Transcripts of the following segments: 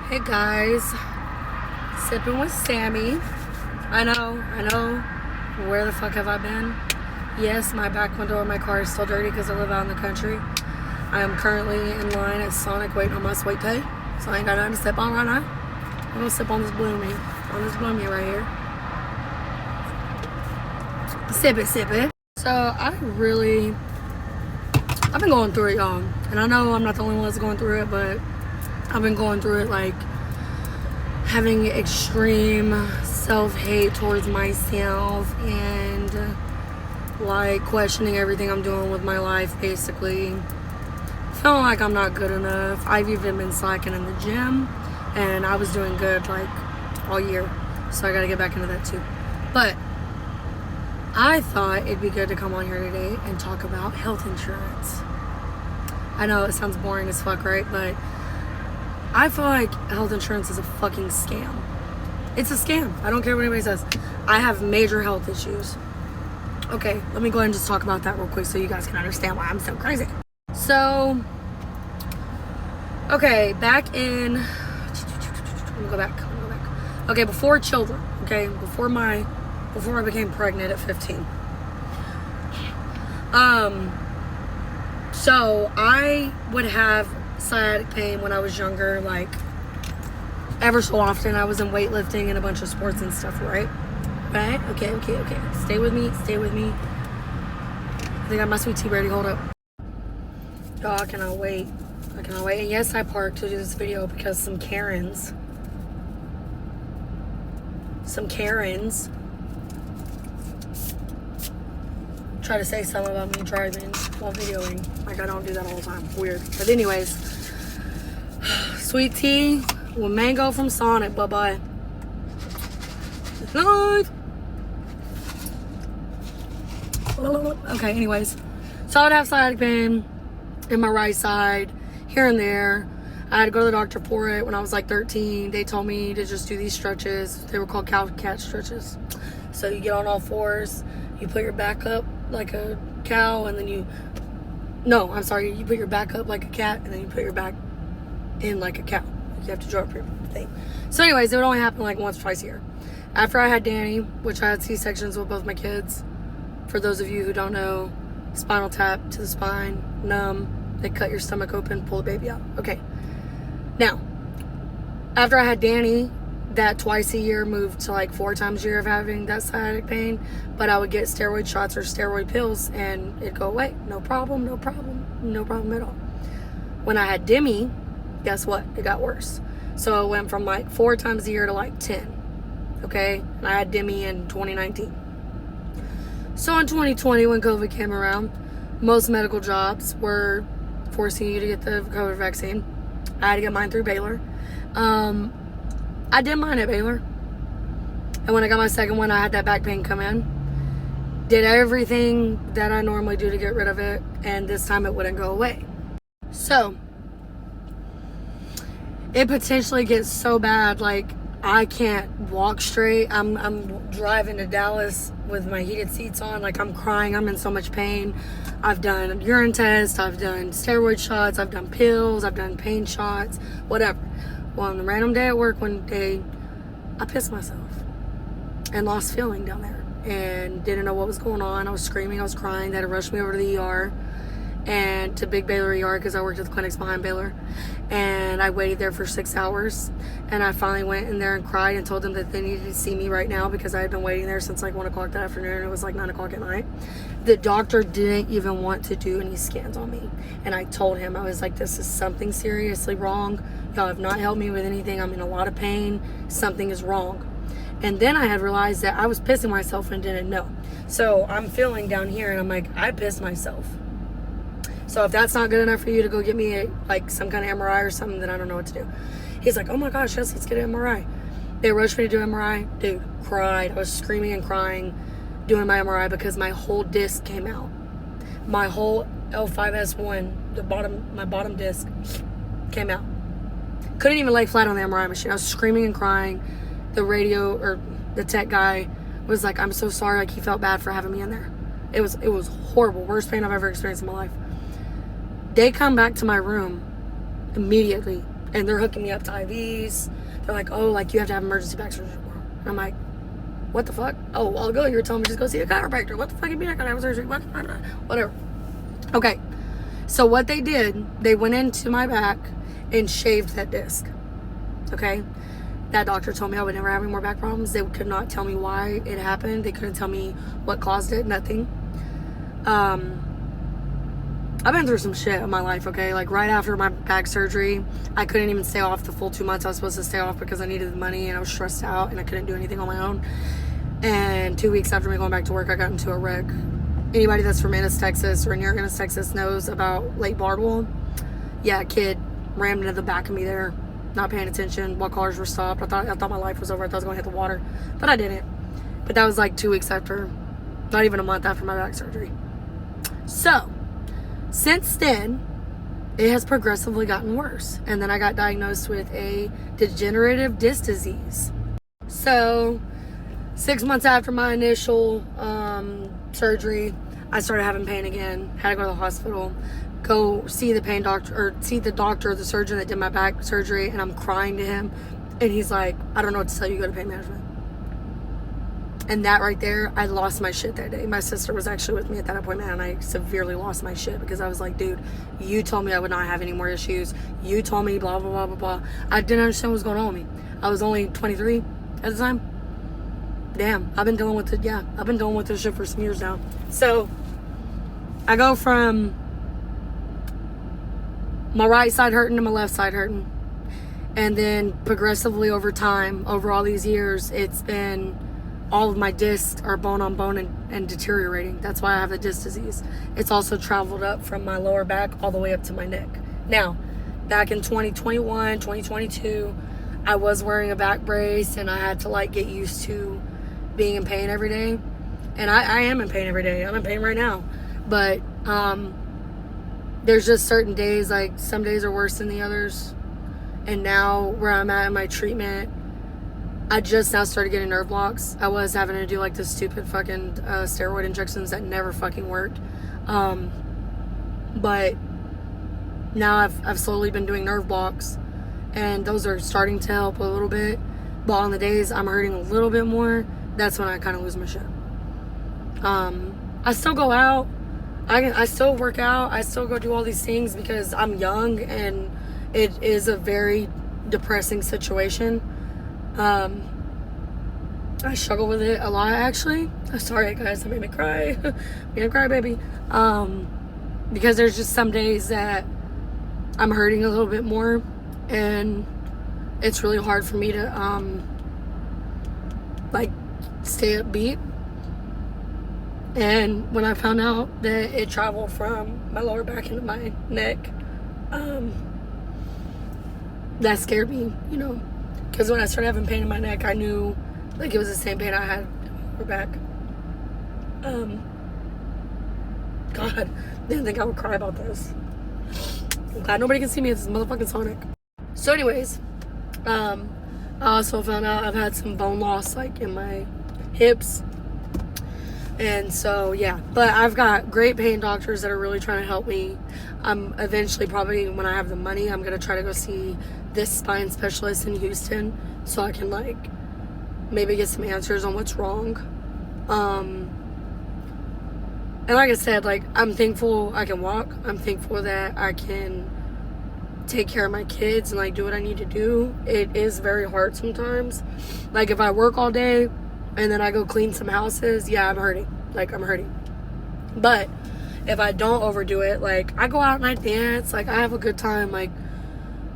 Hey guys, sipping with Sammy. I know. Where the fuck have I been? Yes, my back window of my car is still dirty because I live out in the country. I am currently in line at Sonic waiting on my sweet tea, so I ain't got nothing to sip on right now. I'm gonna sip on this Bloomy right here. Sip it. So I've been going through it, y'all, and I know I'm not the only one that's going through it, but I've been going through it, like having extreme self-hate towards myself and like questioning everything I'm doing with my life, basically feeling like I'm not good enough. I've even been slacking in the gym, and I was doing good like all year, so I gotta get back into that too. But I thought it'd be good to come on here today and talk about health insurance. I know it sounds boring as fuck, right? But I feel like health insurance is a fucking scam. It's a scam. I don't care what anybody says. I have major health issues. Okay, let me go ahead and just talk about that real quick so you guys can understand why I'm so crazy. So, okay, back in, let me go back. Okay, before children, okay, before I became pregnant at 15. So I would have sciatic pain when I was younger, like ever so often. I was in weightlifting and a bunch of sports and stuff, right? Right? Okay. Stay with me. I think I have my sweet tea ready. Hold up. Oh, I cannot wait. And yes, I parked to do this video because some Karens try to say something about me driving while videoing. Like, I don't do that all the time. Weird. But anyways, sweet tea with mango from Sonic. Bye-bye. Live. Okay, anyways. So I would have sciatic pain in my right side, here and there. I had to go to the doctor for it when I was like 13. They told me to just do these stretches. They were called cow cat stretches. So you get on all fours, you put your back up like a cow, and then you put your back up like a cat, and then you put your back in like a cow. You have to draw up your thing. So anyways, it would only happen like once or twice a year. After I had Danny, which I had C-sections with both my kids, for those of you who don't know, spinal tap to the spine, numb, they cut your stomach open, pull the baby out. Okay. Now, after I had Danny, that twice a year moved to like 4 times a year of having that sciatic pain, but I would get steroid shots or steroid pills and it'd go away. No problem at all. When I had Demi, guess what? It got worse. So it went from like 4 times a year to like 10. Okay? And I had Demi in 2019. So in 2020, when COVID came around, most medical jobs were forcing you to get the COVID vaccine. I had to get mine through Baylor. I did mine at Baylor. And when I got my second one, I had that back pain come in. Did everything that I normally do to get rid of it, and this time it wouldn't go away. So, it potentially gets so bad, like, I can't walk straight. I'm driving to Dallas with my heated seats on, like I'm crying, I'm in so much pain. I've done urine tests, I've done steroid shots, I've done pills, I've done pain shots, whatever. Well, on the random day at work one day, I pissed myself and lost feeling down there and didn't know what was going on. I was screaming, I was crying. They had to rush me over to the ER and to Big Baylor ER because I worked at the clinics behind Baylor. And I waited there for 6 hours, and I finally went in there and cried and told them that they needed to see me right now because I had been waiting there since like 1 o'clock that afternoon, and it was like 9 o'clock at night. The doctor didn't even want to do any scans on me, and I told him, I was like, this is something seriously wrong. Y'all have not helped me with anything. I'm in a lot of pain. Something is wrong. And then I had realized that I was pissing myself and didn't know. So I'm feeling down here, and I'm like, I pissed myself. So if that's not good enough for you to go get me like some kind of MRI or something, then I don't know what to do. He's like, oh my gosh, yes, let's get an MRI. They rushed me to do MRI. Dude, cried. I was screaming and crying doing my MRI because my whole disc came out. My whole L5S1, my bottom disc came out. Couldn't even lay flat on the MRI machine. I was screaming and crying. The tech guy was like, I'm so sorry. Like, he felt bad for having me in there. It was horrible. Worst pain I've ever experienced in my life. They come back to my room immediately And they're hooking me up to IVs. They're like, oh, like, you have to have emergency back surgery tomorrow. And I'm like, what the fuck? Oh, a while ago you were telling me just go see a chiropractor. What the fuck you mean I gotta have surgery? What? Whatever. Okay. So what they did, they went into my back and shaved that disc. Okay? That doctor told me I would never have any more back problems. They could not tell me why it happened. They couldn't tell me what caused it. Nothing. I've been through some shit in my life, okay? Like, right after my back surgery, I couldn't even stay off the full 2 months I was supposed to stay off because I needed the money and I was stressed out and I couldn't do anything on my own. And 2 weeks after me going back to work, I got into a wreck. Anybody that's from Ennis, Texas or near Ennis, Texas knows about Lake Bardwell. Yeah, a kid rammed into the back of me there, not paying attention while cars were stopped. I thought my life was over. I thought I was going to hit the water, but I didn't. But that was like 2 weeks after, not even a month after my back surgery. So, since then, it has progressively gotten worse. And then I got diagnosed with a degenerative disc disease. So, 6 months after my initial surgery, I started having pain again. Had to go to the hospital, go see the pain doctor, or see the doctor, the surgeon that did my back surgery, and I'm crying to him. And he's like, I don't know what to tell you, go to pain management. And that right there, I lost my shit that day. My sister was actually with me at that appointment, and I severely lost my shit because I was like, dude, you told me I would not have any more issues. You told me blah, blah, blah, blah, blah. I didn't understand what was going on with me. I was only 23 at the time. Damn, I've been dealing with it. Yeah, I've been dealing with this shit for some years now. So, I go from my right side hurting to my left side hurting. And then progressively over time, over all these years, it's been all of my discs are bone on bone and deteriorating. That's why I have the disc disease. It's also traveled up from my lower back all the way up to my neck. Now, back in 2021, 2022, I was wearing a back brace and I had to like get used to being in pain every day. And I am in pain every day. I'm in pain right now. But there's just certain days, like some days are worse than the others. And now where I'm at in my treatment, I just now started getting nerve blocks. I was having to do like the stupid fucking steroid injections that never fucking worked. But now I've slowly been doing nerve blocks, and those are starting to help a little bit. But on the days I'm hurting a little bit more, that's when I kind of lose my shit. I still go out. I still work out. I still go do all these things because I'm young, and it is a very depressing situation. I struggle with it a lot, actually. I'm sorry, guys, that made me cry. Being a crybaby. Because there's just some days that I'm hurting a little bit more, and it's really hard for me to, like, stay upbeat. And when I found out that it traveled from my lower back into my neck, that scared me, you know. Because when I started having pain in my neck, I knew, like, it was the same pain I had in my back. God, didn't think I would cry about this. I'm glad nobody can see me. It's motherfucking Sonic. So anyways, I also found out I've had some bone loss, like, in my hips. And so, yeah. But I've got great pain doctors that are really trying to help me. Eventually, probably when I have the money, I'm going to try to go see this spine specialist in Houston so I can, like, maybe get some answers on what's wrong. And like I said, like, I'm thankful I can walk. I'm thankful that I can take care of my kids and, like, do what I need to do. It is very hard sometimes. Like, if I work all day and then I go clean some houses, yeah, I'm hurting. Like, I'm hurting. But if I don't overdo it, like, I go out and I dance. Like, I have a good time. Like,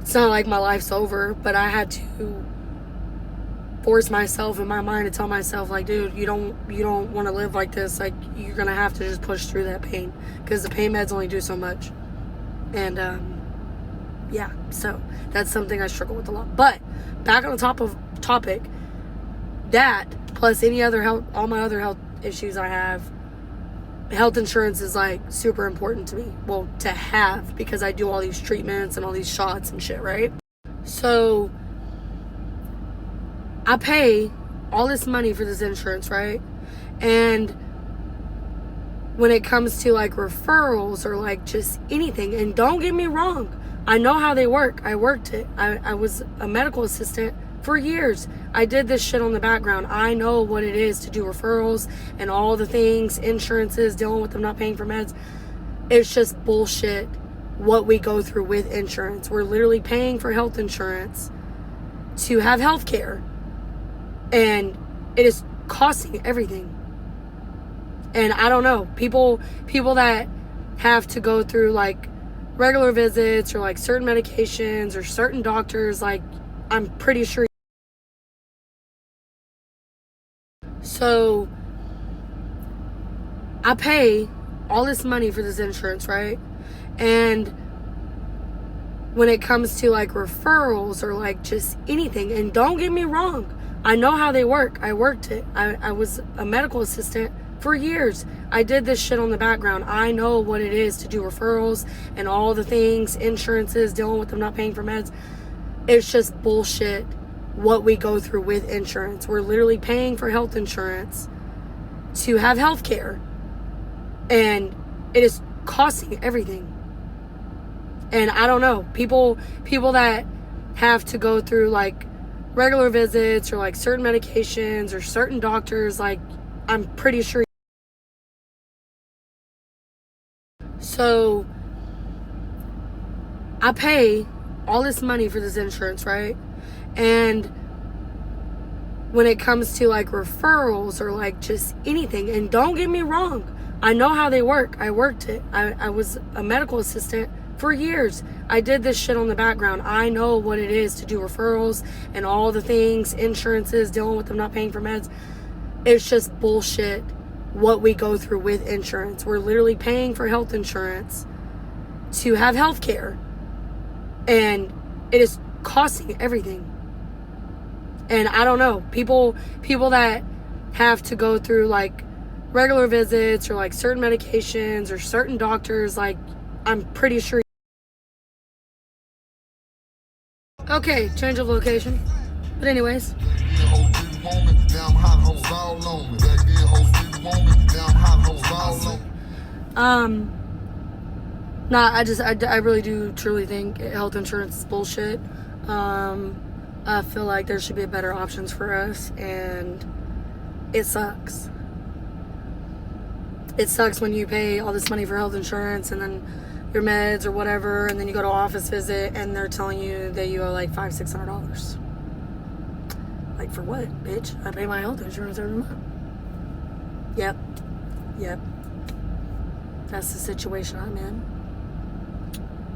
it's not like my life's over, but I had to force myself in my mind to tell myself, like, dude, you don't want to live like this. Like, you're gonna have to just push through that pain, because the pain meds only do so much. And yeah, so that's something I struggle with a lot. But back on the topic, that plus any other health, all my other health issues I have, health insurance is, like, super important to me. Well, to have, because I do all these treatments and all these shots and shit, right? So I pay all this money for this insurance, right? And when it comes to, like, referrals or, like, just anything, and don't get me wrong, I know how they work. I worked it. I was a medical assistant for years. I did this shit on the background. I know what it is to do referrals and all the things, insurances, dealing with them not paying for meds. It's just bullshit what we go through with insurance. We're literally paying for health insurance to have health care. And it is costing everything. And I don't know, people that have to go through like regular visits or like certain medications or certain doctors, like I'm pretty sure. So I pay all this money for this insurance, right? And when it comes to like referrals or like just anything, and don't get me wrong, I know how they work. I worked it. I was a medical assistant for years. I did this shit on the background. I know what it is to do referrals and all the things, insurances, dealing with them not paying for meds. It's just bullshit what we go through with insurance. We're literally paying for health insurance to have health care. And it is costing everything. And I don't know, people that have to go through like regular visits or like certain medications or certain doctors, like I'm pretty sure. So I pay all this money for this insurance, right? And when it comes to like referrals or like just anything, and don't get me wrong, I know how they work. I worked it. I was a medical assistant for years. I did this shit on the background. I know what it is to do referrals and all the things, insurances, dealing with them not paying for meds. It's just bullshit what we go through with insurance. We're literally paying for health insurance to have health care. And it is costing everything. And I don't know, people that have to go through like regular visits or like certain medications or certain doctors, like I'm pretty sure. Okay, change of location. But anyways. I really do truly think health insurance is bullshit. I feel like there should be better options for us, and it sucks. It sucks when you pay all this money for health insurance and then your meds or whatever, and then you go to an office visit and they're telling you that you owe like $500-$600. Like, for what, bitch? I pay my health insurance every month. Yep. That's the situation I'm in.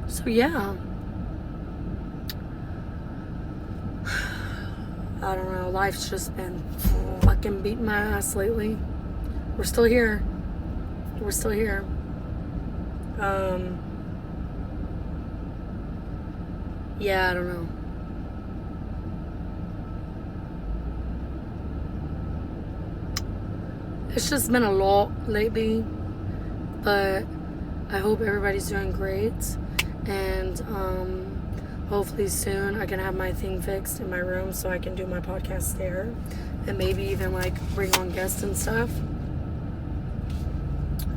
So yeah, I don't know, life's just been fucking beating my ass lately. We're still here. Yeah, I don't know. It's just been a lot lately, but I hope everybody's doing great, and hopefully soon I can have my thing fixed in my room so I can do my podcast there, and maybe even like bring on guests and stuff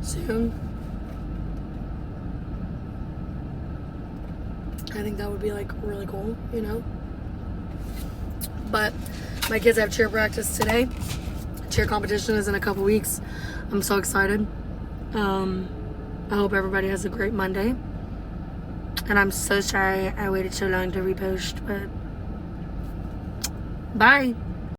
soon. I think that would be like really cool, you know. But my kids have cheer practice today. Cheer competition is in a couple weeks. I'm so excited. I hope everybody has a great Monday. And I'm so sorry I waited so long to repost, but bye.